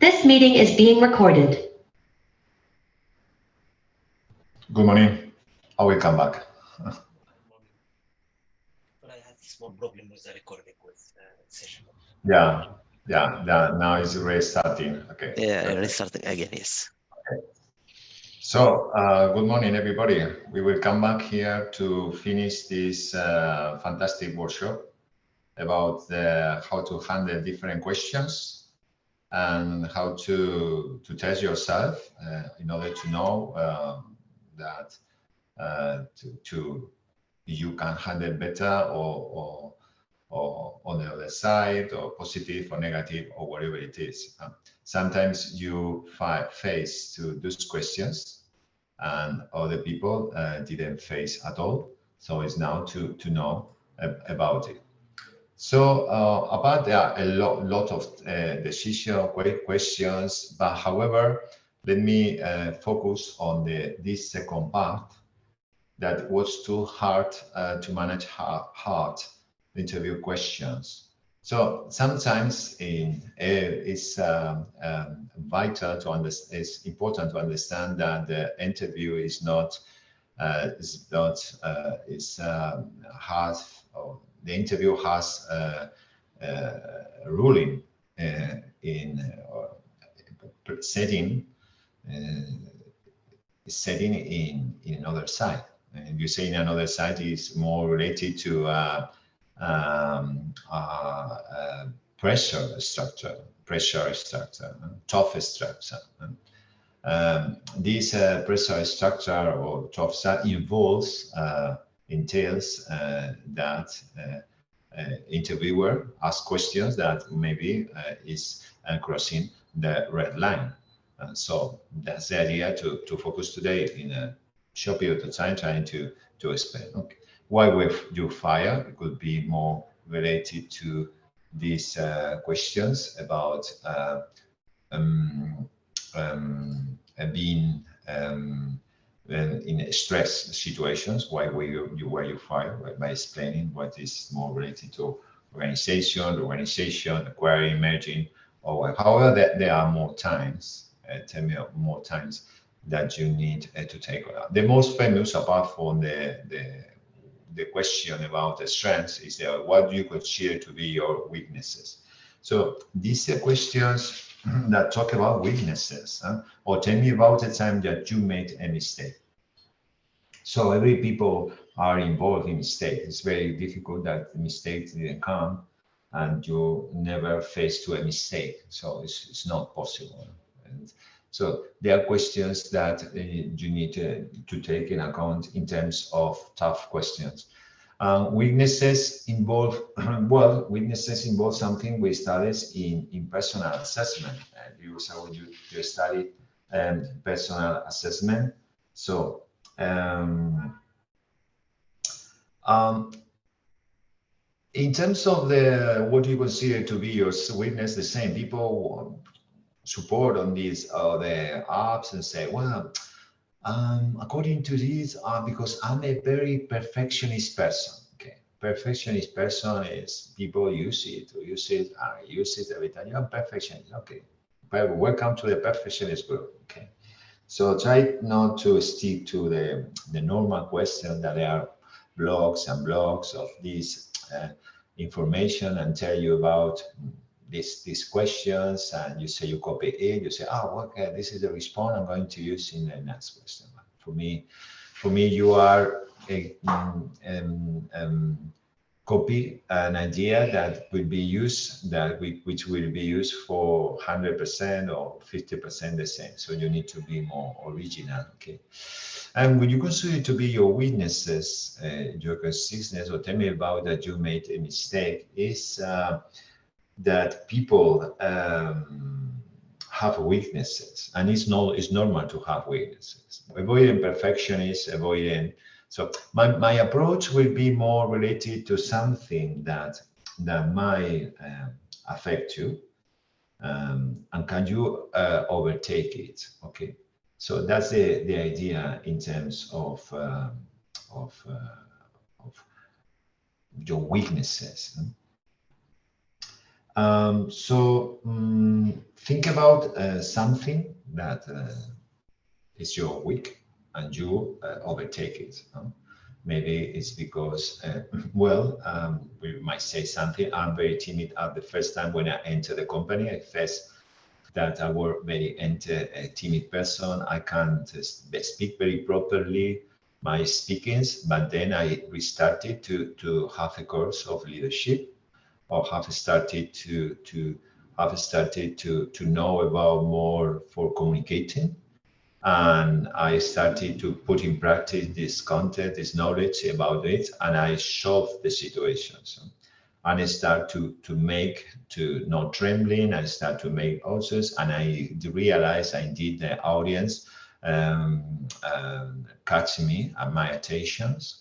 This meeting is being recorded. Good morning. I will come back. But I had a small problem with the recording session. Yeah. Now it's restarting. Okay. Yeah, restarting again, yes. Okay. So, good morning, everybody. We will come back here to finish this fantastic workshop about how to handle different questions and how to test yourself in order to know that you can handle better or on the other side, or positive or negative, or whatever it is. Sometimes you face to those questions and other people didn't face at all. So it's now to know about it. So about a lot of decision questions, but however, let me focus on this second part that was too hard to manage hard interview questions. So sometimes it's vital to understand. It's important to understand that the interview is not hard. Or the interview has a ruling in setting in another side. And you say in another side is more related to pressure structure, tough structure. This pressure structure or tough structure entails that interviewer asks questions that maybe is crossing the red line. So that's the idea to focus today in a short period of time, trying to explain. Okay, why will you fire? It could be more related to these questions about being in stress situations. Why were you fired? By explaining what is more related to organization, acquiring, merging, or however there are more times. Tell me more times that you need to take on. The most famous, apart from the question about the strengths, is what do you consider to be your weaknesses? So these are questions that talk about weaknesses, or tell me about a time that you made a mistake. So every people are involved in mistakes. It's very difficult that mistakes didn't come and you never face to a mistake. So it's not possible. And so there are questions that you need to take in account in terms of tough questions. Weaknesses involve, weaknesses involve something we studied in personal assessment. You study personal assessment. So in terms of what you consider to be your weakness, the same people support on these the apps and say, well, according to this, because I'm a very perfectionist person. Okay, perfectionist person is people use it every time. You're a perfectionist. Okay, but welcome to the perfectionist group. Okay, so try not to stick to the normal question that there are blogs and blogs of this information and tell you about these questions, and you say you copy it, you say, oh, okay, this is the response I'm going to use in the next question. For me, you are copy an idea that will be used, which will be used for 100% or 50% the same. So you need to be more original, okay? And when you consider to be your weaknesses, your consistency, or tell me about that you made a mistake, is that people have weaknesses, and it's normal to have weaknesses. Avoiding perfection is avoiding. So my approach will be more related to something that might affect you, and can you overtake it? Okay, so that's the idea in terms of your weaknesses. Think about something that is your weak and you overtake it. Maybe it's because, we might say something. I'm very timid at the first time when I enter the company. I faced that I were very a timid person. I can't speak very properly my speakings, but then I restarted to have a course of leadership, or have started to know about more for communicating. And I started to put in practice this content, this knowledge about it, and I solved the situations. And I start to not trembling. I start to make answers, and I realize I did the audience catch me my attentions,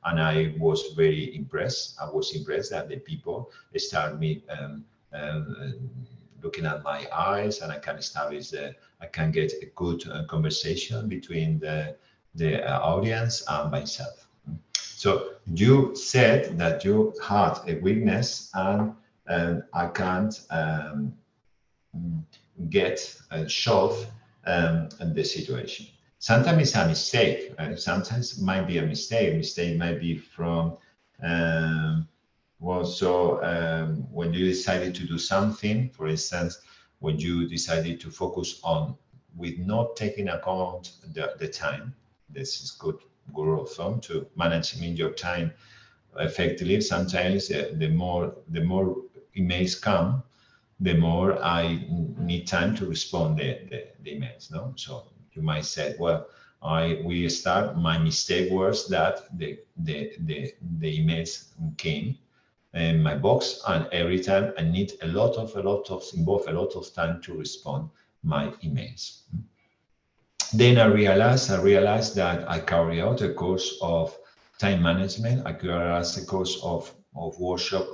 and I was very impressed. I was impressed that the people start me looking at my eyes, and I can establish I can get a good conversation between the audience and myself. So you said that you had a weakness, and I can't get solve the situation. Sometimes it's a mistake. Sometimes it might be a mistake. A mistake might be from when you decided to do something, for instance, when you decided to focus on with not taking account the time. This is good rule of thumb to managing your time effectively. Sometimes the more emails come, the more I need time to respond the emails. No, so you might say, well, my mistake was that the emails came in my box, and every time I need a lot of time to respond my emails. Then I realized that I carry out a course of time management. I carry out a course of workshop,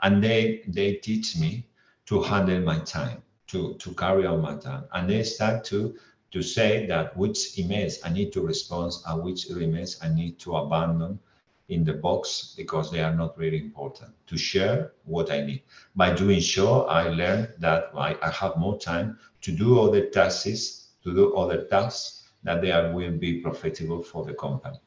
and they teach me to handle my time, to carry out my time, and they start to say that which emails I need to respond and which emails I need to abandon in the box because they are not really important, to share what I need. By doing so, I learned that I have more time to do other tasks, that they will be profitable for the company.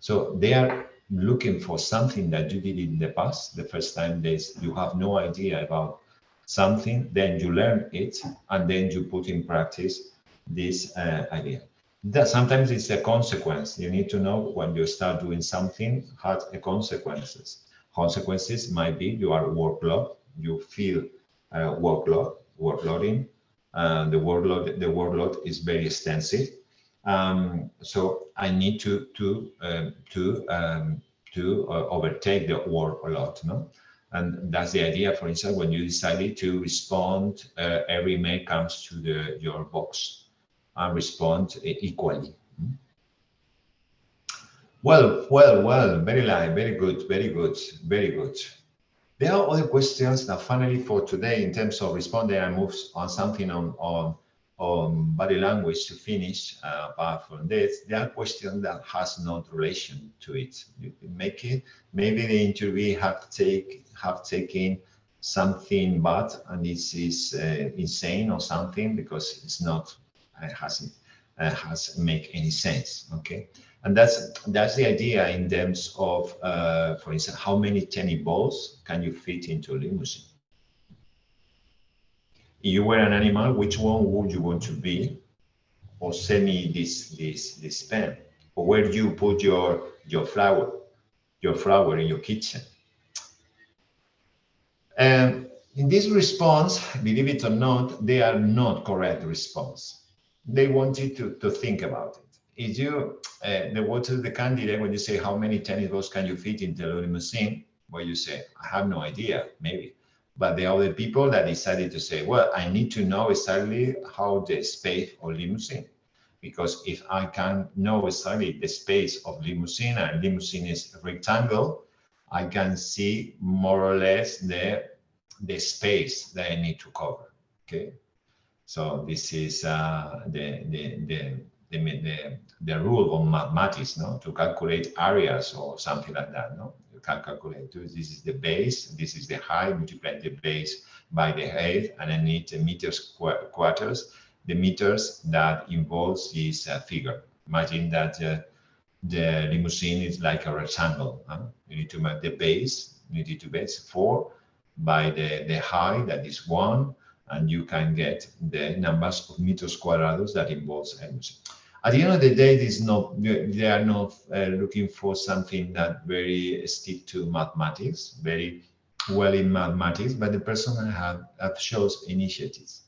So they are looking for something that you did in the past. The first time you have no idea about something, then you learn it, and then you put in practice this idea. That sometimes it's a consequence. You need to know when you start doing something, has a consequences. Consequences might be you are workload, you feel workloading. The workload is very extensive. So I need to overtake the workload, no? And that's the idea. For instance, when you decided to respond, every mail comes to your box, and respond equally. Well, very good. There are other questions that finally for today, in terms of responding, I move on something on body language to finish. Apart from this, there are questions that has no relation to it. You can make it. Maybe the interview have taken something bad, and this is insane or something, because it's not. It hasn't make any sense. Okay, and that's the idea in terms of, for instance, how many tennis balls can you fit into a limousine? If you were an animal, which one would you want to be? Or send me this pen? Or where do you put your flower in your kitchen? And in this response, believe it or not, they are not correct response. They want you to think about it. If you, the candidate, when you say how many tennis balls can you fit into a limousine, well, you say, I have no idea, maybe. But there are the people that decided to say, well, I need to know exactly how the space of limousine, because if I can know exactly the space of limousine, and limousine is a rectangle, I can see more or less the space that I need to cover. Okay. So this is the rule of mathematics, no, to calculate areas or something like that. No, you calculator. This is the base, this is the height, multiply the base by the height, and I need the meters quarters, the meters that involves this figure. Imagine that the limousine is like a rectangle. You need to make the base, you need to base 4 by the height, that is 1, and you can get the numbers of meters quadrados that involves energy. At the end of the day, they are not looking for something that very stick to mathematics, very well in mathematics, but the person have shows initiatives.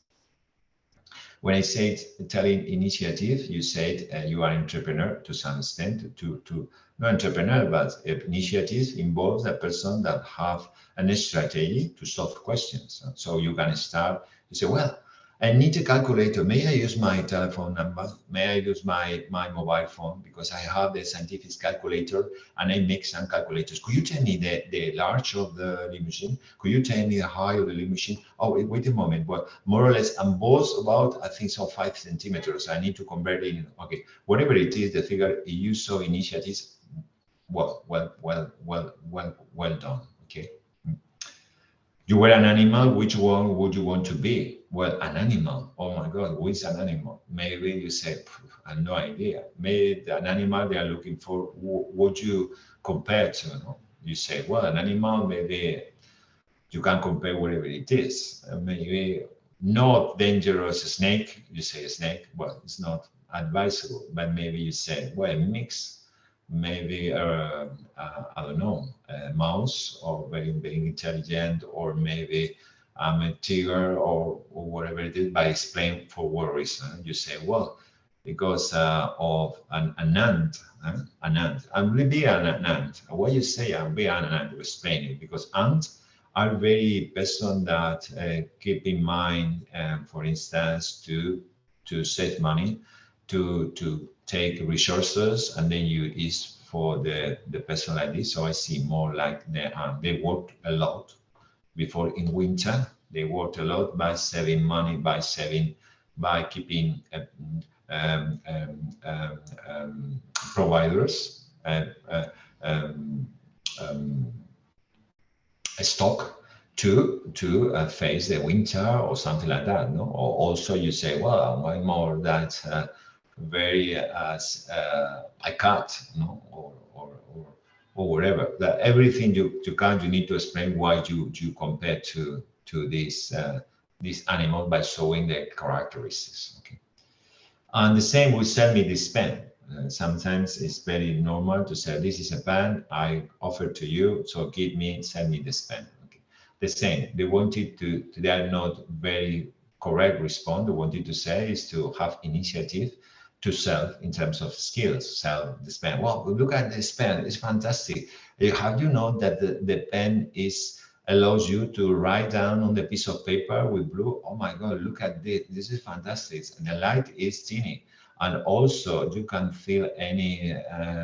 When I say telling initiative, you said you are entrepreneur to some extent, to not entrepreneur, but initiative involves a person that have a strategy to solve questions. So you can start, you say, well, I need a calculator. May I use my telephone number? May I use my mobile phone? Because I have the scientific calculator and I make some calculators. Could you tell me the large of the limousine? Could you tell me the height of the limousine? Oh, wait a moment. Well, more or less, I'm both about, I think so, 5 centimeters. I need to convert it in, okay, whatever it is, the figure you saw initiatives, well done, okay. You were an animal, which one would you want to be? Well, an animal. Oh my God, who is an animal? Maybe you say, I have no idea. Maybe an animal they are looking for, what you compare to? No? You say, well, an animal, maybe you can compare whatever it is. Maybe not dangerous snake, you say a snake. Well, it's not advisable, but maybe you say, well, a mix. Maybe I don't know, a mouse, or very intelligent, or maybe I'm a tiger, or whatever it is. By explain for what reason. You say, well, because of an ant, an ant. I'm really an ant. What you say, I'm be an ant. To explain it, because ants are very person that keep in mind, for instance, to save money, to take resources, and then you use for the person like this. So I see more like they work a lot before in winter. They work a lot by saving money, by keeping providers a stock to face the winter or something like that. No, or also you say, well, why more that very a cat, no, or whatever. That everything you need to explain why you compare to this animal by showing the characteristics. Okay, and the same will sell me this pen. Sometimes it's very normal to say, this is a pen I offer to you, so send me this pen. Okay, the same. They wanted to. They are not very correct response. They wanted to say is to have initiative to sell in terms of skills, sell this pen. Well, look at this pen, it's fantastic. Have you know that the pen allows you to write down on the piece of paper with blue? Oh my God, look at this is fantastic. The light is teeny. And also you can feel any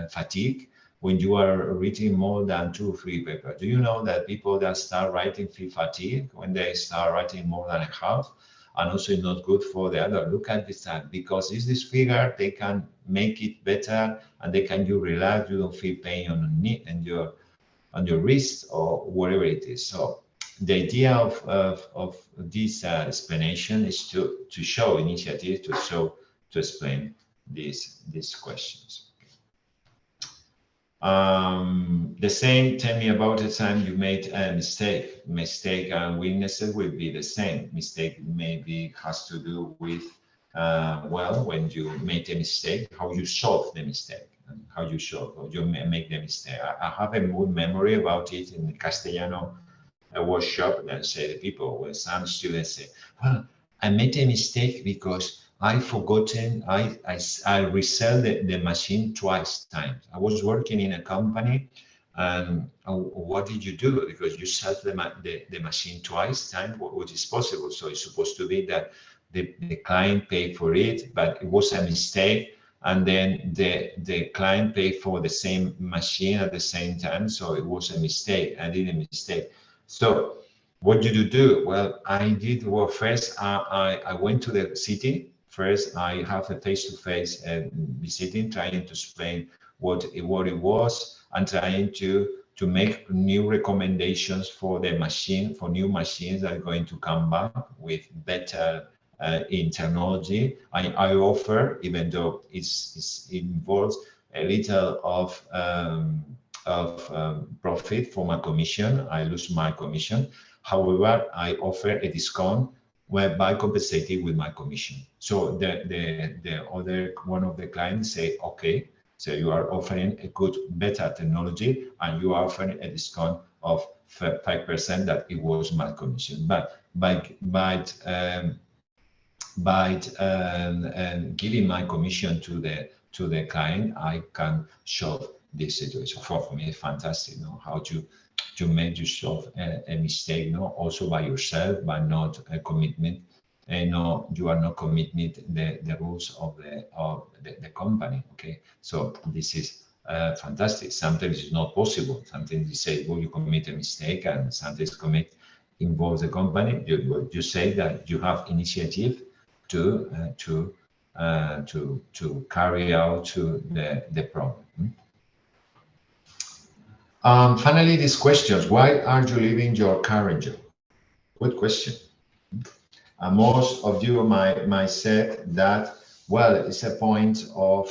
fatigue when you are reading more than 2 or 3 papers. Do you know that people that start writing feel fatigue when they start writing more than a half? And also it's not good for the other. Look at this time, because it's this figure, they can make it better, and they can you relax, you don't feel pain on your knee and on your wrist or whatever it is. So the idea of this explanation is to show initiative, to explain these questions. The same, tell me about the time you made a mistake. Mistake and weaknesses will be the same. Mistake maybe has to do with, well, when you make a mistake, how you solve the mistake, and how you make the mistake. I have a good memory about it in the Castellano workshop, and say the people, when some students say, well, I made a mistake because I forgotten, I resell the machine twice times. I was working in a company, and what did you do? Because you sell the machine twice times, which is possible. So it's supposed to be that the client paid for it, but it was a mistake. And then the client paid for the same machine at the same time. So it was a mistake. I did a mistake. So what did you do? Well, I did, well, first I went to the city. First, I have a face-to-face visiting, trying to explain what it was, and trying to to make new recommendations for the machine, for new machines that are going to come back with better in technology. I offer, even though it involves a little of profit for my commission, I lose my commission. However, I offer a discount whereby compensated with my commission. So the other one of the clients say, okay, so you are offering a good, better technology, and you are offering a discount of 5% that it was my commission. But by giving my commission to the client, I can solve this situation. For me, it's fantastic, you know, how to make yourself a mistake, you know, also by yourself, but not a commitment. And no, you are not committing the rules of the company. Okay, so this is fantastic. Sometimes it's not possible. Sometimes you say, well, you commit a mistake, and sometimes commit involves the company. You say that you have initiative to carry out the problem. Finally, these questions: why are you leaving your current job? Good question. Most of you might say that, well, it's a point of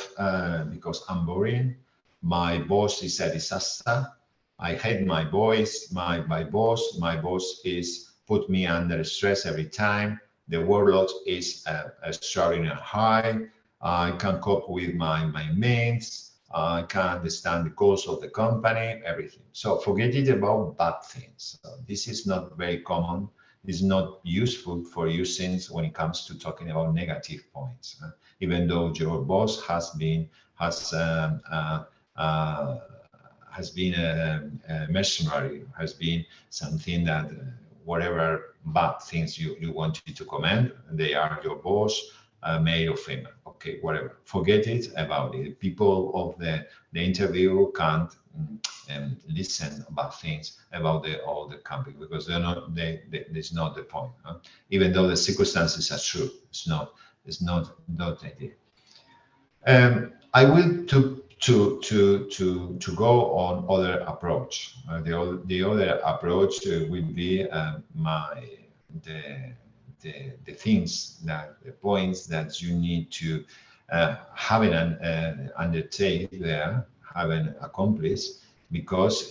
because I'm boring, my boss is a disaster, I hate my boss. My boss is put me under stress every time, the workload is extraordinarily high, I can't cope with my mates, I can't understand the goals of the company, everything. So forget it about bad things. So this is not very common. It's not useful for you since when it comes to talking about negative points. Even though your boss has been a mercenary, has been something that whatever bad things you wanted to comment, they are your boss, male or female. Okay, whatever. Forget it about it. People of the interview can't listen about things about all the company because they're not. There's not the point. Huh? Even though the circumstances are true, it's not the idea. I will to go on other approach. The other approach will be the things that the points that you need to having undertake there, having accomplished because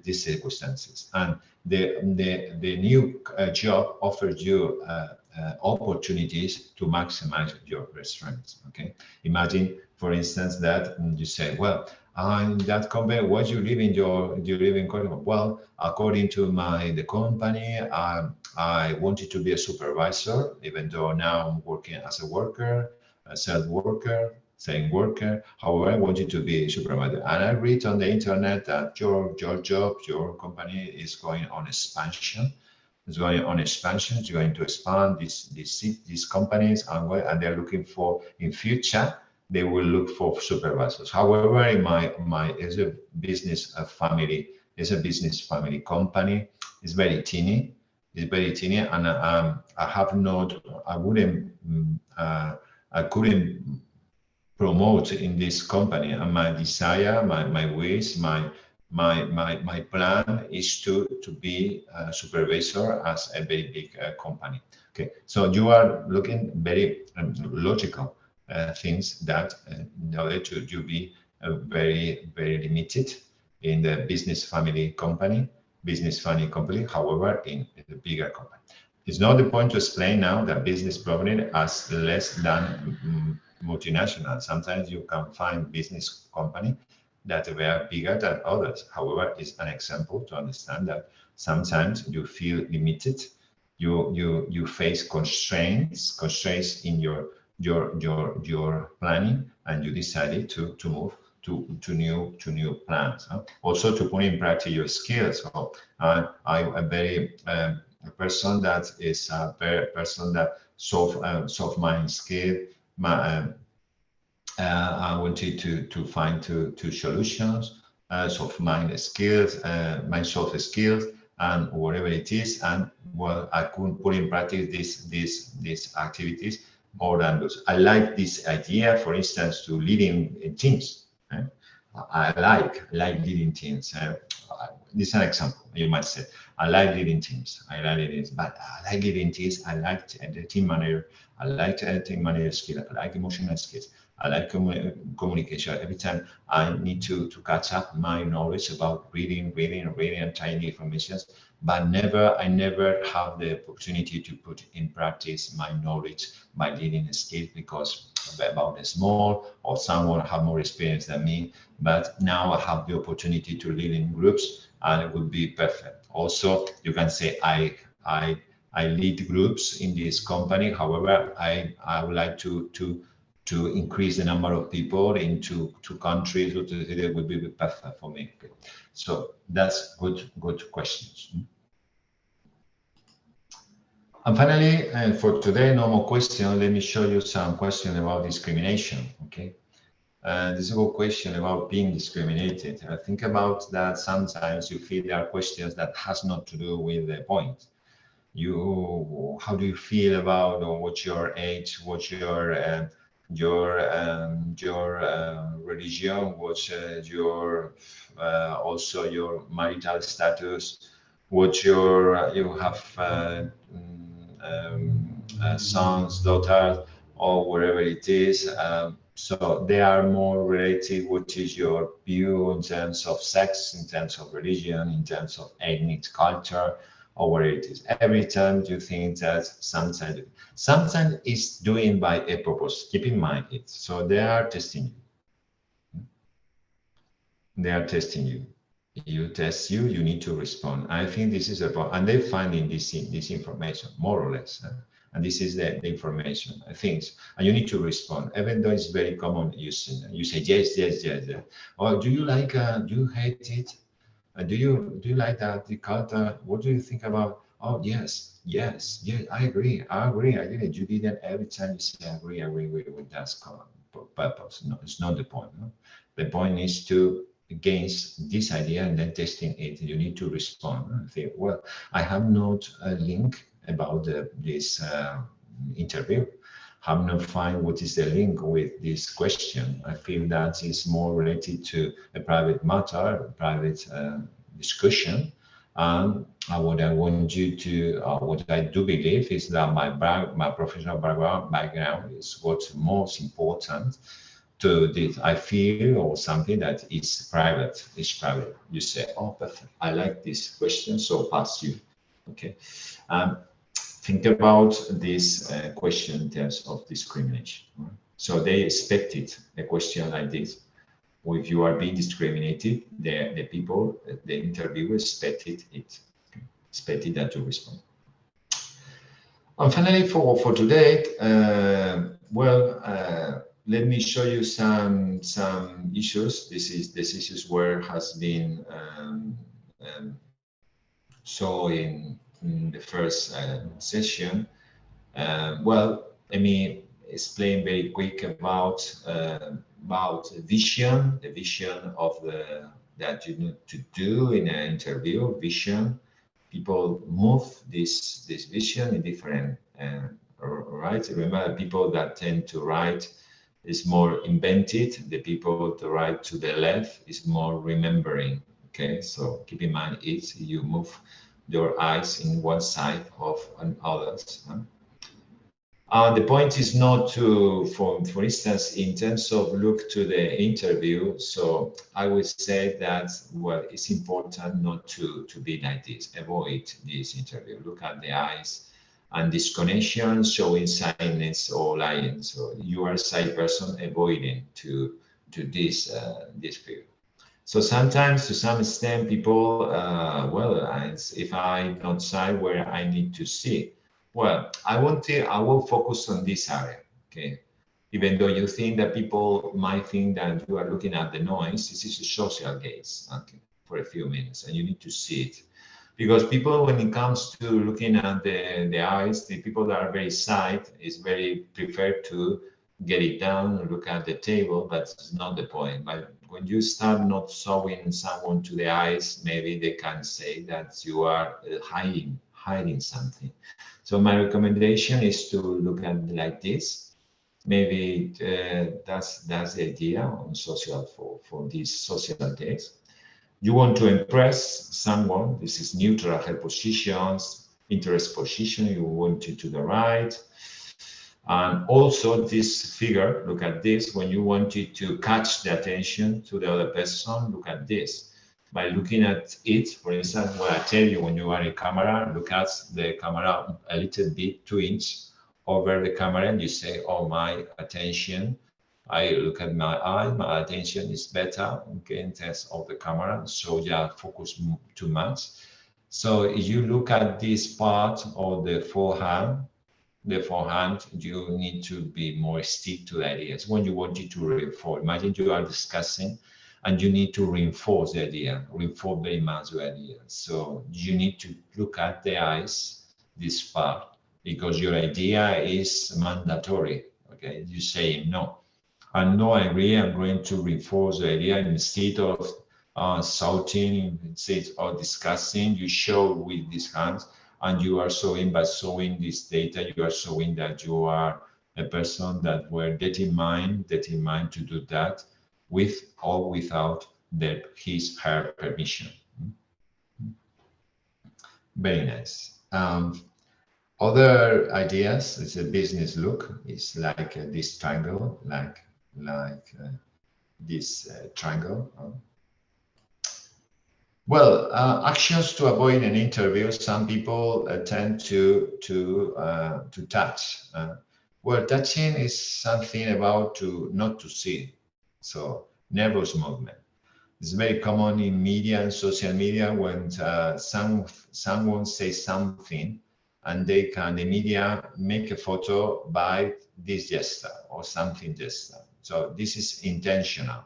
these circumstances, and the new job offers you opportunities to maximize your strengths. Okay, imagine, for instance, that you say, well, in that company, what you live in company? Well, according to the company, I wanted to be a supervisor, even though now I'm working as a worker, a sales worker, saying worker. However, I wanted to be a supervisor. And I read on the internet that your job, your company is going on expansion. It's going on expansion. It's going to expand these companies, and they're looking for in future. They will look for supervisors. However, in my as a business family company, it's very teeny. It's very teeny, and I couldn't promote in this company. And my desire, my wish, my plan is to be a supervisor as a very big company. Okay, so you are looking very logical things that in order to you be very limited in the business family company. However, in the bigger company, it's not the point to explain now that business problem as less than multinational. Sometimes you can find business company that were bigger than others. However, it's an example to understand that sometimes you feel limited. You face constraints in your planning, and you decided to move to new plans. Huh? Also to put in practice your skills. So I'm a very a person that is a person that soft mind skill. I wanted to find two solutions, soft mind skills, my soft skills, and whatever it is. And well, I couldn't put in practice these activities more than those. I like this idea, for instance, to leading in teams. I like leading teams. This is an example. You might say, I like leading teams. I like leading teams, but I like leading teams. I like the team manager. I like team manager skills. I like emotional skills. I like communication. Every time I need to catch up my knowledge about reading and trying information, but I never have the opportunity to put in practice my knowledge, my leading skills, because about a small or someone have more experience than me. But now I have the opportunity to lead in groups, and it would be perfect. Also, you can say I lead groups in this company. However, I would like to increase the number of people into 2 countries, or it would be perfect for me. Okay. So that's good questions. And finally, for today, no more questions. Let me show you some questions about discrimination. Okay. This is a good question about being discriminated. Think about that. Sometimes you feel there are questions that has not to do with the point. How do you feel about, or what's your age, what's your religion, what's your also your marital status, what's your you have sons, daughters, or wherever it is. So they are more related. What is your view in terms of sex, in terms of religion, in terms of ethnic culture, or where it is? Every time you think that sometimes it's doing by a purpose. Keep in mind it. So they are testing you. They are testing you. You test you need to respond. I think this is a point, and they're finding this information more or less. And this is the information, things, and you need to respond, even though it's very common using. You say yes. Or do you like? Do you hate it? Do you like that the culture? What do you think about? Oh yes, I agree. You didn't every time you say agree with that purpose. No, it's not the point. No? The point is to against this idea and then testing it. You need to respond and think, well, I have not a link about this interview. Have not find what is the link with this question. I feel that is more related to a private matter, a private discussion. And what I want you to, what I do believe is that my professional background is what's most important to this. I feel or something that is private. It's private. You say, oh, perfect. I like this question, so pass you. Okay. Think about this question in terms of discrimination. Right? So they expected a question like this. Or if you are being discriminated, the people, the interviewer expected it, okay? Expected that to respond. And finally, for today, let me show you some issues. This issues where has been shown in the first session. Let me explain very quick about vision, the vision of that you need to do in an interview. Vision, people move this vision in different right. Remember, people that tend to write is more invented. The people to write to the left is more remembering. Okay, so keep in mind it. You move your eyes in one side of others. The point is not to, for instance, in terms of look to the interview. So I would say that, well, it's important not to be like this. Avoid this interview. Look at the eyes and disconnection, showing shyness or lying. So you are a shy person, avoiding to this view. So sometimes, to some extent, people, if I'm not shy, where I need to see. Well, I will focus on this area, okay? Even though you think that people might think that you are looking at the noise, this is a social gaze, okay, for a few minutes, and you need to see it. Because people, when it comes to looking at the eyes, the people that are very shy is very prefer to get it down and look at the table, but it's not the point. But when you start not showing someone to the eyes, maybe they can say that you are hiding something. So my recommendation is to look at like this, Maybe that's the idea on social for these social days. You want to impress someone. This is neutral head positions, interest position. You want it to the right. And also this figure, look at this. When you wanted to catch the attention to the other person, look at this. By looking at it, for instance, what I tell you when you are in camera, look at the camera a little bit, 2 inches over the camera, and you say, oh, my attention. I look at my eye, my attention is better, okay, in terms of the camera. So yeah, focus too much. So if you look at this part of the forehand, you need to be more stick to the ideas. When you want it to reinforce, imagine you are discussing and you need to reinforce the idea, reinforce very much the idea. So you need to look at the eyes, this part, because your idea is mandatory, okay? You say no. And no, I agree, I'm going to reinforce the idea instead of shouting, instead of discussing, you show with these hands. And you are showing, by showing this data, you are showing that you are a person that were determined to do that with or without his, her permission. Very nice. Other ideas, it's a business look. It's like this triangle, like this triangle. Well, actions to avoid an interview. Some people tend to touch. Well, touching is something about not to see. So nervous movement. It's very common in media and social media when someone says something, and the media make a photo by this gesture or something gesture. So this is intentional.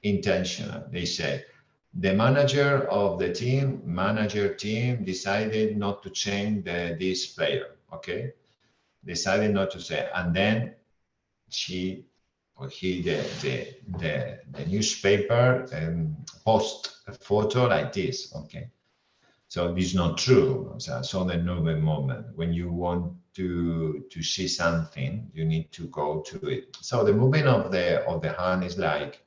They say, the manager of the team, decided not to change this player, okay? Decided not to say, and then she or he, the newspaper post a photo like this, okay? So this is not true. So the nervous moment. When you want to see something, you need to go to it. So the movement of the hand is like,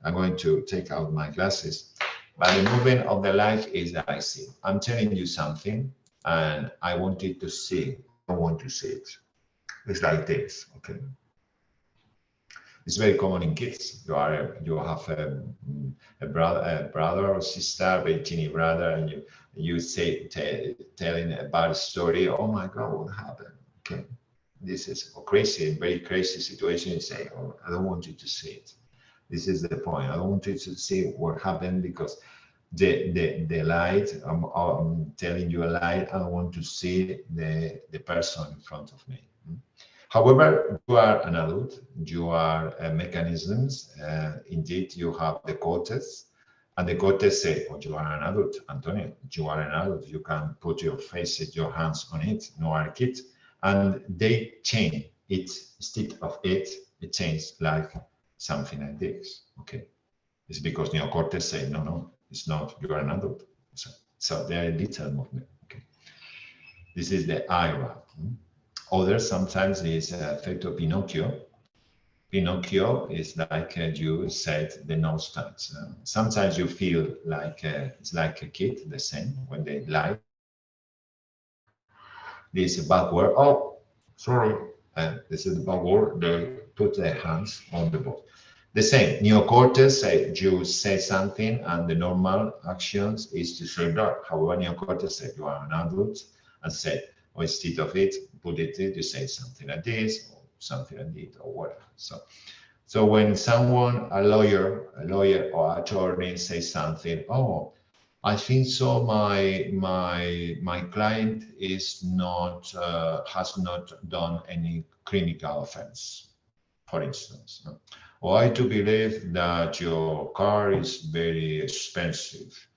I'm going to take out my glasses. But the movement of the light is that I see. I'm telling you something, and I wanted to see. I want to see it. It's like this, okay? It's very common in kids. You have a brother or sister, very teeny brother, and you say telling a bad story. Oh my God, what happened? Okay, this is a crazy, very crazy situation. You say, oh, I don't want you to see it. This is the point. I don't want you to see what happened because the light, I'm telling you a light. I don't want to see the person in front of me. However, you are an adult. You are mechanisms. Indeed, you have the cortex, and the cortex say, "Oh, you are an adult, Antonio. You are an adult. You can put your face, your hands on it. No are kid." And they change it instead of it. It changes like something like this. Okay, it's because neocortex say, no, it's not. You are an adult. So there are little movement. Okay, this is the IRA. Others sometimes is effect of Pinocchio. Pinocchio is like you said, the nose touch. Sometimes you feel like it's like a kid, the same when they lie. This bad word. Oh, sorry. This is the bad word. They put their hands on the board. The same. Neocortex, you say something, and the normal actions is to say that. However, neocortex said you are an adult and said, or instead of it, put it, you say something like this, or something like this, or whatever. So when someone, a lawyer or attorney says something, oh, I think so. My client is not has not done any criminal offense, for instance. Or I do believe that your car is very expensive,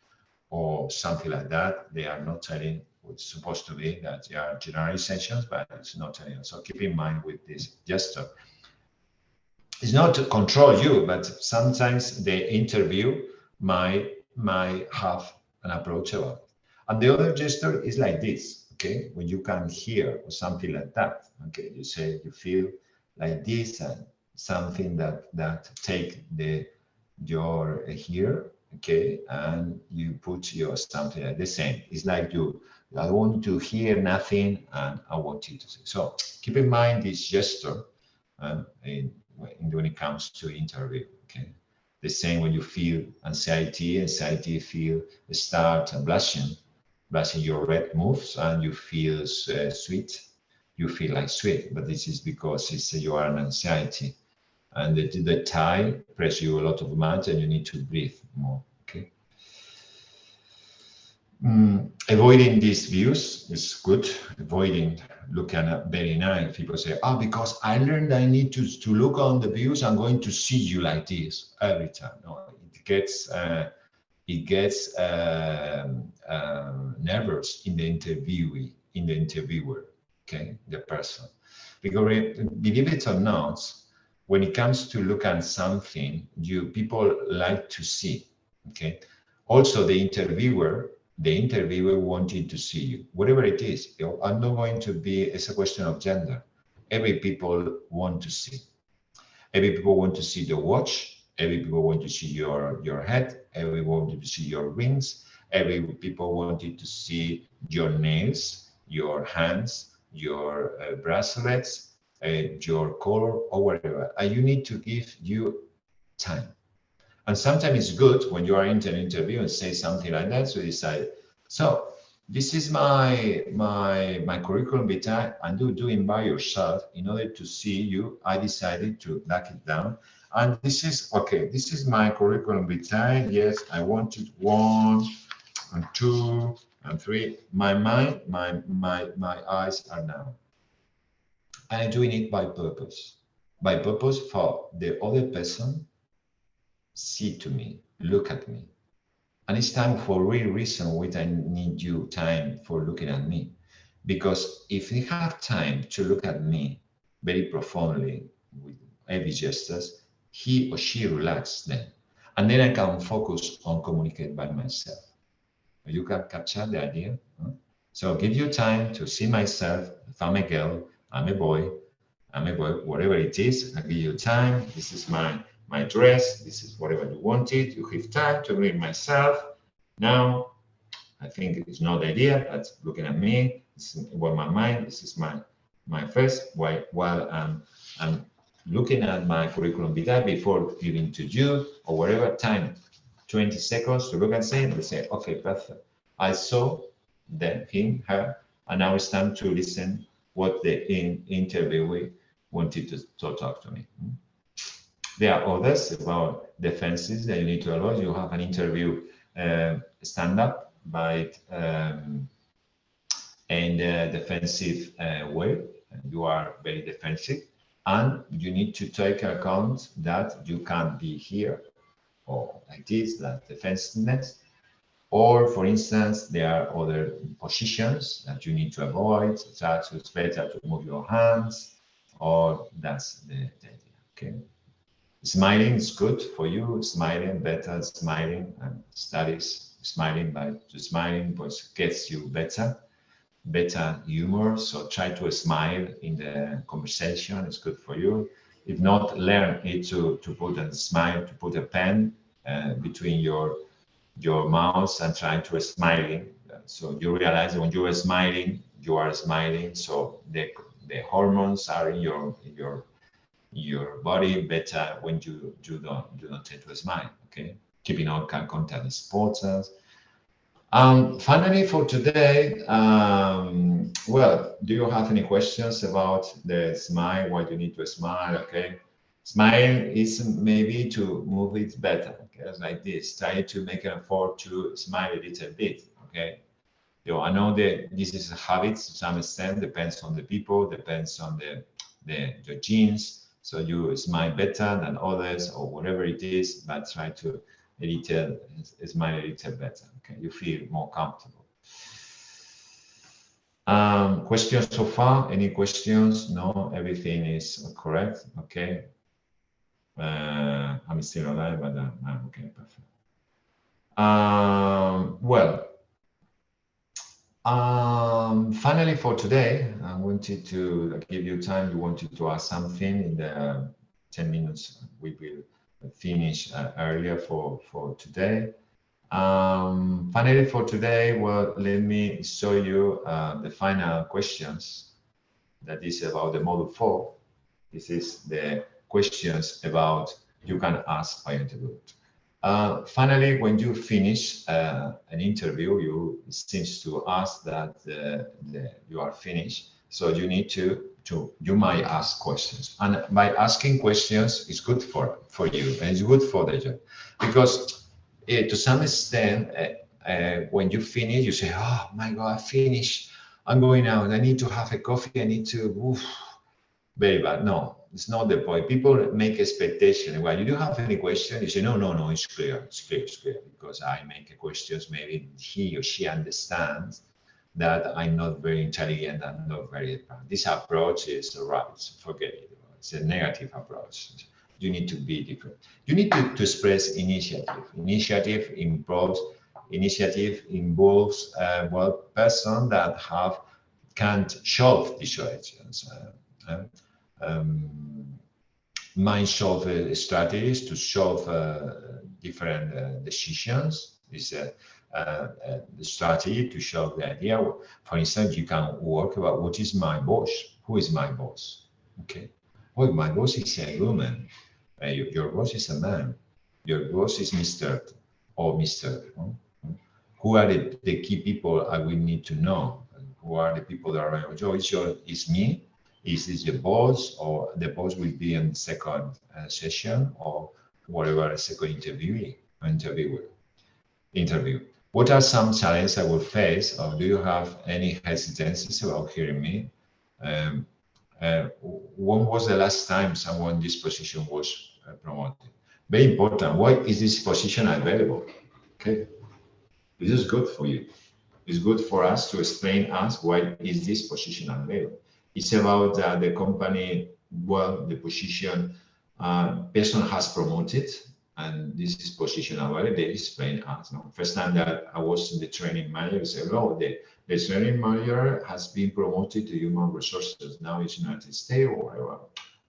or something like that. They are not telling. It's supposed to be that they are generalizations, but it's not telling. So keep in mind with this gesture. It's not to control you, but sometimes the interview might have an approach about it. And the other gesture is like this, okay? When you can hear or something like that, okay? You say, you feel like this, and something that take your here, okay, and you put your something like the same. It's like I want to hear nothing, and I want you to say. So keep in mind this gesture when it comes to interview, okay. The same when you feel anxiety feel start blushing your red moves, and you feel sweet, you feel like sweet, but this is because you are an anxiety, and the tie press you a lot of much, and you need to breathe more, okay. Avoiding these views is good. Avoiding looking at very nice. People say, "Oh, because I learned I need to look on the views. I'm going to see you like this every time." No, it gets nervous in the interviewer, okay, the person. Because believe it or not, when it comes to look at something, people like to see, okay. Also, the interviewer wanted to see you, whatever it is. I'm not going to be. It's a question of gender. Every people want to see. Every people want to see the watch. Every people want to see your head. Every wanted to see your rings. Every people wanted to see your nails, your hands, your bracelets, your color, or whatever. And you need to give you time. And sometimes it's good when you are in an interview and say something like that. So you decide, so this is my curriculum vitae, and doing by yourself in order to see you. I decided to knock it down. And this is okay. This is my curriculum vitae. Yes, I wanted 1 and 2 and 3. My mind, my eyes are now. I'm doing it by purpose. By purpose for the other person. See to me, look at me. And it's time for real reason which I need you time for looking at me. Because if you have time to look at me very profoundly with heavy gestures, he or she relaxes then. And then I can focus on communicate by myself. You can capture the idea. Huh? So give you time to see myself. If I'm a girl, I'm a boy, whatever it is, I give you time. This is my dress, this is whatever you wanted. You have time to read myself. Now, I think it's not the idea, but looking at me, this is what my mind, this is my first, while I'm looking at my curriculum vitae before giving to you or whatever time, 20 seconds to look and say, okay, perfect. I saw them, him, her, and now it's time to listen what the interviewee wanted to talk to me. There are others about defenses that you need to avoid. You have an interview stand up by in the defensive way. You are very defensive, and you need to take account that you can't be here or like this, that defensiveness. Or, for instance, there are other positions that you need to avoid, such as it's better to move your hands, or that's the idea, okay? Smiling is good for you, smiling, better smiling, and studies smiling, but smiling gets you better humor. So try to smile in the conversation, it's good for you. If not, learn it to put a smile, to put a pen between your mouth and try to smiling. So you realize when you are smiling, so the hormones are in your body better when you don't tend to smile, okay? Keeping eye contact is important. Finally, for today, well, do you have any questions about the smile? Why do you need to smile? Okay, smile is maybe to move it better. Okay, like this. Try to make an effort to smile a little bit. Okay, I know that this is a habit to some extent. Depends on the people. Depends on your genes. So you smile better than others, or whatever it is. But try to smile a little better. Okay, you feel more comfortable. Questions so far? Any questions? No, everything is correct. Okay. I'm still alive, but okay, perfect. Well, Finally, for today, I wanted to give you time. You wanted to ask something in the 10 minutes. We will finish earlier for today. Finally, for today, well, let me show you the final questions. That is about the module 4. This is the questions about you can ask by interview. Finally, when you finish an interview, it seems to us that you are finished. So you need you might ask questions, and by asking questions, it's good for you and it's good for the job, because to some extent, when you finish, you say, "Oh my God, I finished. I'm going out. I need to have a coffee. I need to." Oof, very bad. No, it's not the point. People make expectation. Well, you don't have any question. You say, no, it's clear, because I make a questions. Maybe he or she understands that I'm not very intelligent. I'm not very. This approach is right. Forget it. It's a negative approach. You need to be different. You need to express initiative. Initiative involves person that can't solve the situations. Mind solve strategies to solve different decisions is the strategy to solve the idea. For instance, you can work about what is my boss? Who is my boss? Okay. Well, my boss is a woman. Your boss is a man. Your boss is Mr. or Mr. Who are the key people I will need to know? Who are the people that are around? So it's me. Is this the boss, or the boss will be in the second session, or whatever, second interview. What are some challenges I will face, or do you have any hesitancies about hearing me? When was the last time someone in this position was promoted? Very important. Why is this position available? Okay, this is good for you. It's good for us to explain us why is this position available. It's about the company, well, the position person has promoted, and this is position available. They explain us. No? First time that I was in the training manager, I said, "Oh, the training manager has been promoted to human resources. Now it's United States or whatever.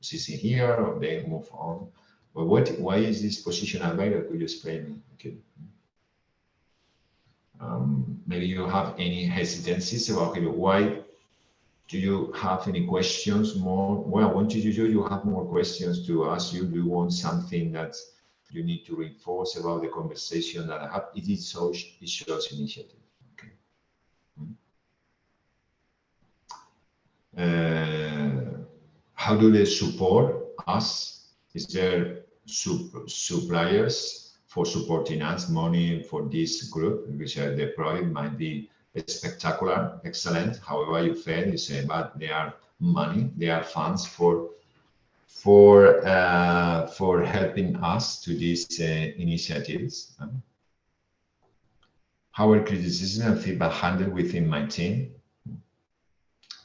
She's in here, or they move on. But why is this position available? Could you explain me?" Okay. Maybe you have any hesitancies about why. Do you have any questions more? Well, I want you to do. You have more questions to ask you. Do you want something that you need to reinforce about the conversation that I have? It shows initiative. Okay. How do they support us? Is there suppliers for supporting us, money for this group, which the project might be spectacular, excellent. However, you fail, you say, but they are money, they are funds for helping us to these initiatives. How are criticism and feedback handled within my team?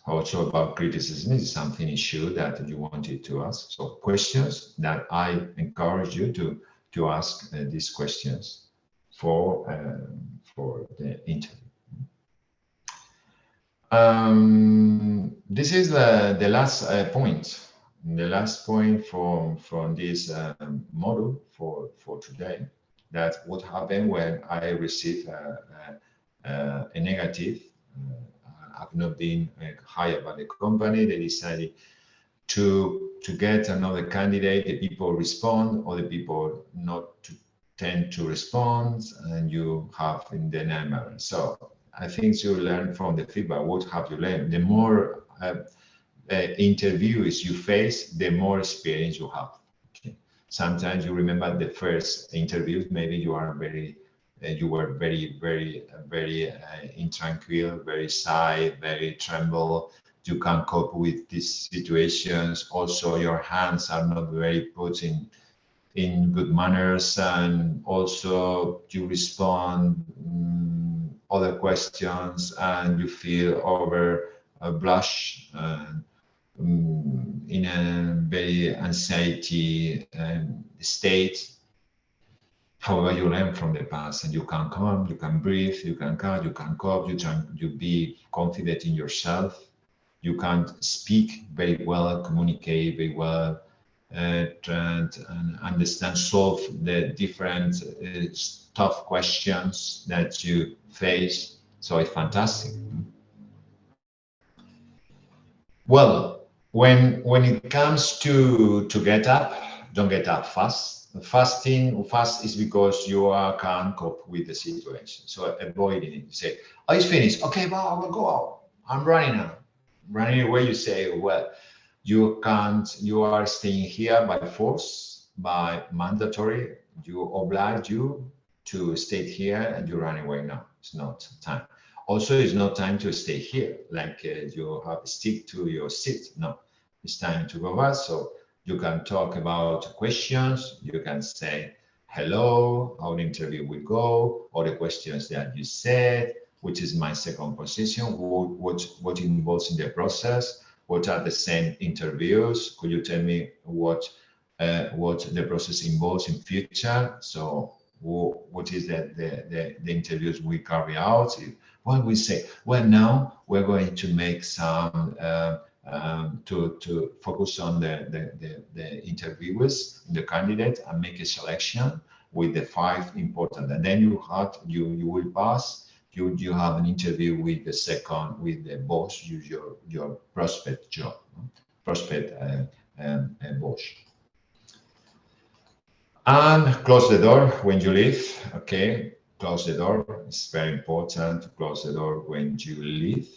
Also about criticism is something issue that you wanted to ask. So questions that I encourage you to ask these questions for the interview. This is the last point. The last point from this module for today. That what happened when I received a negative. I've not been hired by the company. They decided to get another candidate. The people respond, or the people not tend to respond, and you have in the number. So I think you learn from the feedback. What have you learned? The more interviews you face, the more experience you have. Okay. Sometimes you remember the first interviews. Maybe you are you were very intranquil, very shy, very tremble. You can't cope with these situations. Also, your hands are not very put in good manners, and also you respond other questions, and you feel over blush in a very anxiety state. However, you learn from the past, and you can calm, you can breathe, you can cut, you can cope, you be confident in yourself. You can speak very well, communicate very well, and understand, solve the different tough questions that you face. So it's fantastic. Well, when it comes to get up, don't get up fast. Fast is because can't cope with the situation. So avoiding it. You say, oh, it's finished. Okay, well, I will go out. I'm running now. Running away, you say, well, you can't, you are staying here by force, by mandatory. You oblige you to stay here and you run away now. It's not time. Also, it's not time to stay here, like you have stick to your seat. No, it's time to go back. So you can talk about questions. You can say, hello, how the interview will go, or the questions that you said, which is my second position, what involves in the process, what are the same interviews. Could you tell me what the process involves in future? So what is the interviews we carry out? When we say, well, now we're going to make some to focus on the interviewers, the candidate, and make a selection with the 5 important, and then you will pass. You have an interview with the boss, your prospect job, prospect boss. And close the door when you leave. Okay, close the door. It's very important to close the door when you leave.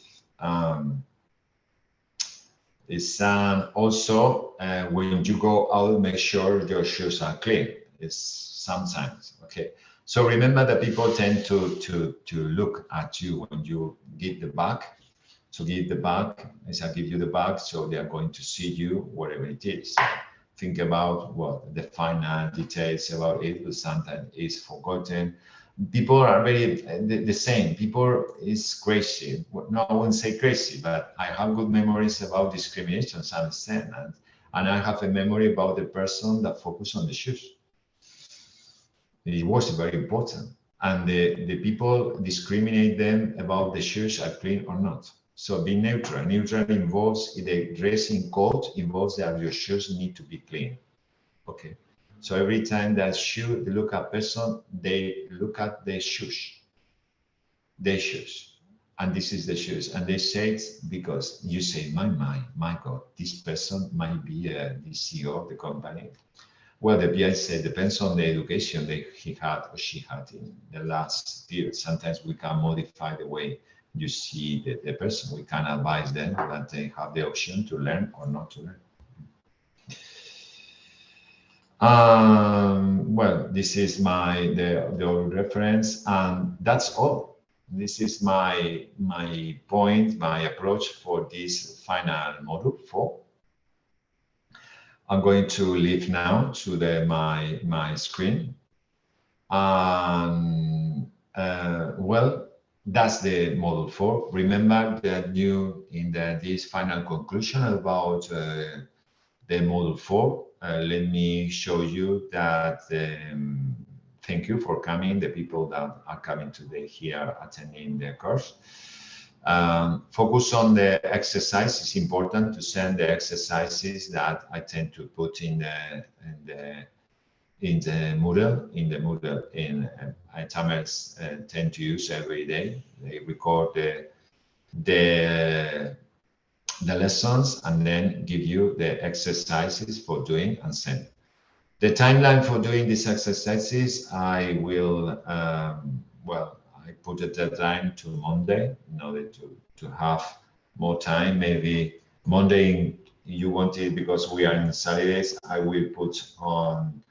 It's also when you go out, make sure your shoes are clean. It's sometimes okay. So remember that people tend to look at you when you give the bag. So give the bag, as I give you the bag, so they are going to see you whatever it is. Think about what the final details about it, but sometimes it's forgotten. People are very the same. People is crazy. No, I wouldn't say crazy, but I have good memories about discrimination, some extent, and I have a memory about the person that focused on the shoes. It was very important, and the people discriminate them about the shoes are clean or not. So be neutral. Neutral involves the dressing code involves that your shoes need to be clean. Okay. So every time that they look at person, they look at their shoes. And this is the shoes. And they say it because you say, my God, this person might be the CEO of the company. Well, the PI said depends on the education that he had or she had in the last period. Sometimes we can modify the way you see the person. We can advise them that they have the option to learn or not to learn. Well, this is the old reference, and that's all. This is my point, my approach for this final module 4. I'm going to leave now to my screen. Well, that's the module 4. Remember that this final conclusion about the module 4. Let me show you that. Thank you for coming, the people that are coming today here attending the course. Focus on the exercise. It's important to send the exercises that I tend to put in the Moodle. I tend to use every day. They record the lessons and then give you the exercises for doing and send. The timeline for doing these exercises, I will, I put a deadline to Monday in order to have more time. Maybe Monday you want it because we are in Saturdays. I will put on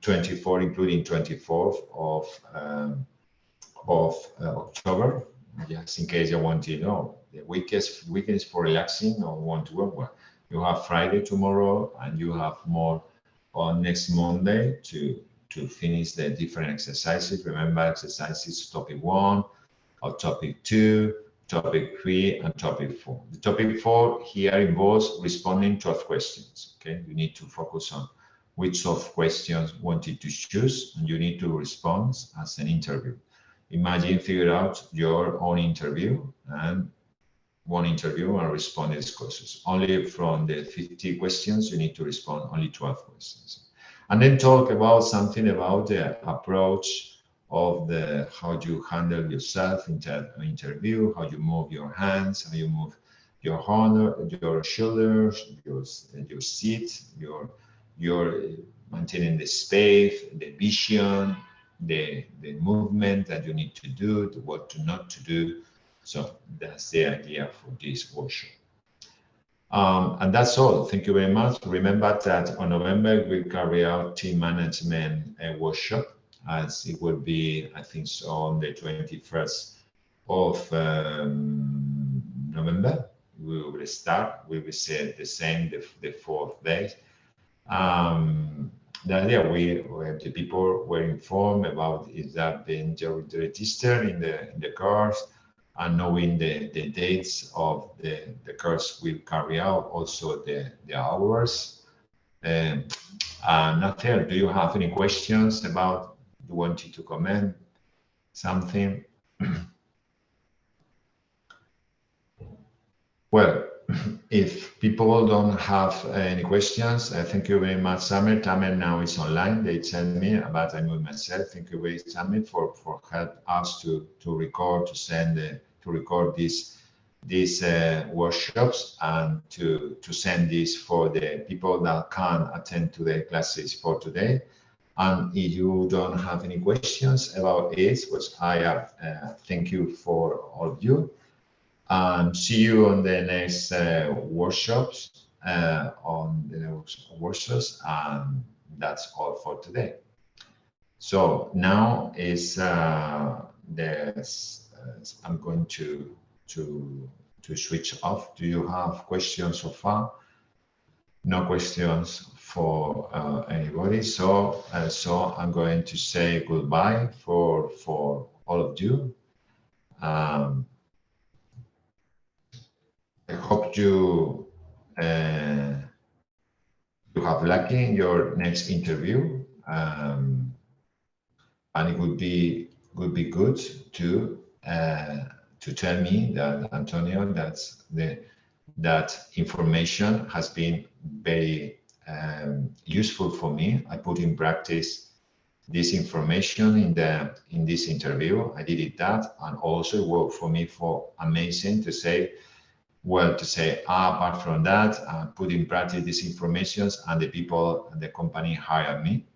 24, including 24th of October. Just in case you want to know, the weekends for relaxing or want to work. Well, you have Friday tomorrow, and you have more on next Monday to finish the different exercises. Remember, exercises topic 1, or topic 2, topic 3, and topic 4. The topic 4 here involves responding 12 questions. Okay, you need to focus on which of questions wanted to choose, and you need to respond as an interview. Imagine figure out your own interview and respond to these questions. Only from the 50 questions, you need to respond only 12 questions. And then talk about something about the approach of the how you handle yourself in interview, how you move your hands, how you move your shoulders, your seat, your maintaining the space, the vision, the movement that you need to do, what to not to do. So that's the idea for this workshop. And that's all. Thank you very much. Remember that on November, we carry out team management workshop, as it will be, I think, so on the 21st of November. We will start. We will say the same the 4th day. The idea the people were informed about is that being registered in the course and knowing the dates of the course will carry out, also the hours. Nathel, do you have any questions about wanting to comment something? Well, if people don't have any questions, thank you very much, Samer. Tamer now is online. They send me, but I move myself. Thank you very much, Samer, for help us to record, to record these workshops and to send this for the people that can't attend to the classes for today. And if you don't have any questions about it, which I have, thank you for all of you. And see you on the next workshops, and that's all for today. So now is I'm going to switch off. Do you have questions so far? No questions for anybody. So I'm going to say goodbye for all of you. I hope you have lucky in your next interview, and it would be good to tell me that, Antonio, that information has been very useful for me. I put in practice this information in this interview. I did it that, and also it worked for me for amazing to say, apart from that, put in practice these informations, and the people and the company hire me,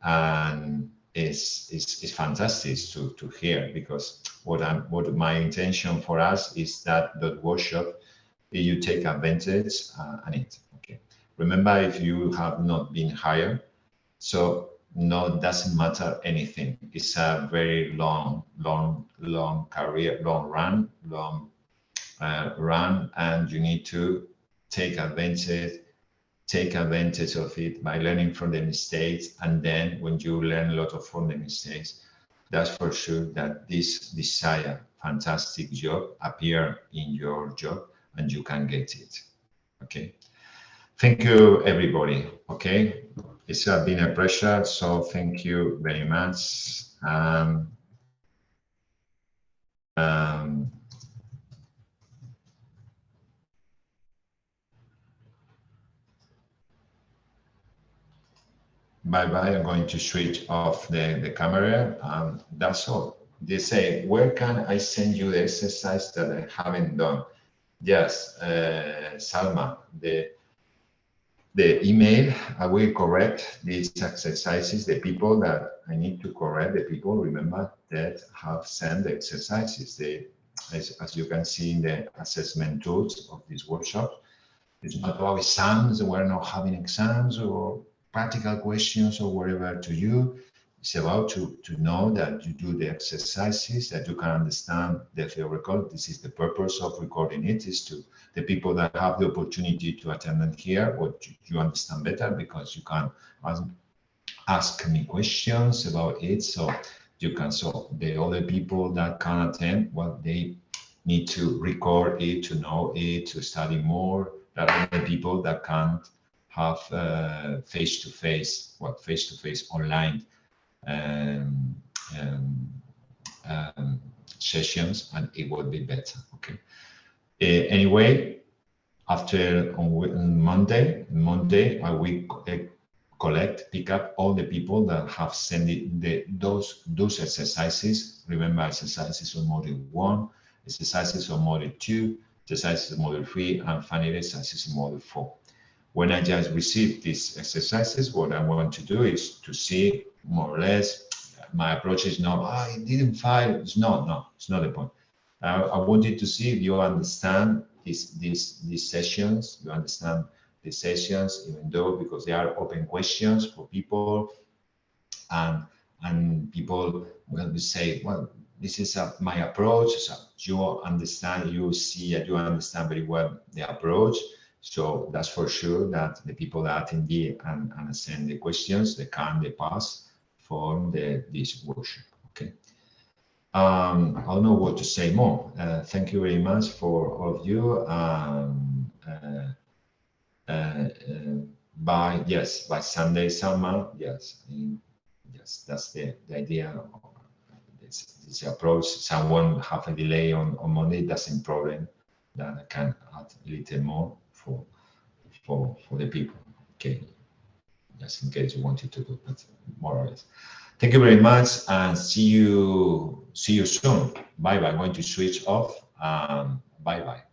and it's fantastic to hear, because what my intention for us is that workshop, you take advantage on it. Okay. Remember, if you have not been hired, so no, doesn't matter anything. It's a very long career, long run, and you need to take advantage of it by learning from the mistakes. And then when you learn a lot from the mistakes, that's for sure that this desired fantastic job appear in your job, and you can get it. Okay. Thank you, everybody. Okay. It's been a pleasure. So thank you very much. Bye-bye. I'm going to switch off the camera. That's all. They say, where can I send you the exercise that I haven't done? Yes, Salma, the email, I will correct these exercises. The people that I need to correct, the people, remember, that have sent the exercises. As you can see in the assessment tools of this workshop, it's not about exams. We're not having exams or practical questions or whatever to you. It's about to know that you do the exercises, that you can understand the theoretical. This is the purpose of recording it, is to the people that have the opportunity to attend here, what you understand better, because you can ask me questions about it. So you can, so the other people that can attend, well, they need to record it, to know it, to study more. There are other people that can't have face-to-face online sessions, and it will be better. Okay. Anyway, after on Monday, I will pick up all the people that have sent those exercises. Remember, exercises on module 1, exercises on module 2, exercises on module 3, and finally exercises on module 4. When I just receive these exercises, what I want to do is to see more or less. My approach is not, it didn't file. It's not the point. I wanted to see if you understand these sessions. You understand the sessions, even though because they are open questions for people, and people will say, well, this is my approach. So you understand, you see, you understand very well the approach. So that's for sure that the people that attend and send the questions, they pass for this workshop. Okay. I don't know what to say more. Thank you very much for all of you. By Sunday, summer. Yes, that's the idea of this approach. Someone have a delay on Monday, doesn't problem. That I can add a little more for the people. Okay, just in case you wanted to do, but more or less. Thank you very much, and see you soon. Bye bye. I'm going to switch off. Bye bye.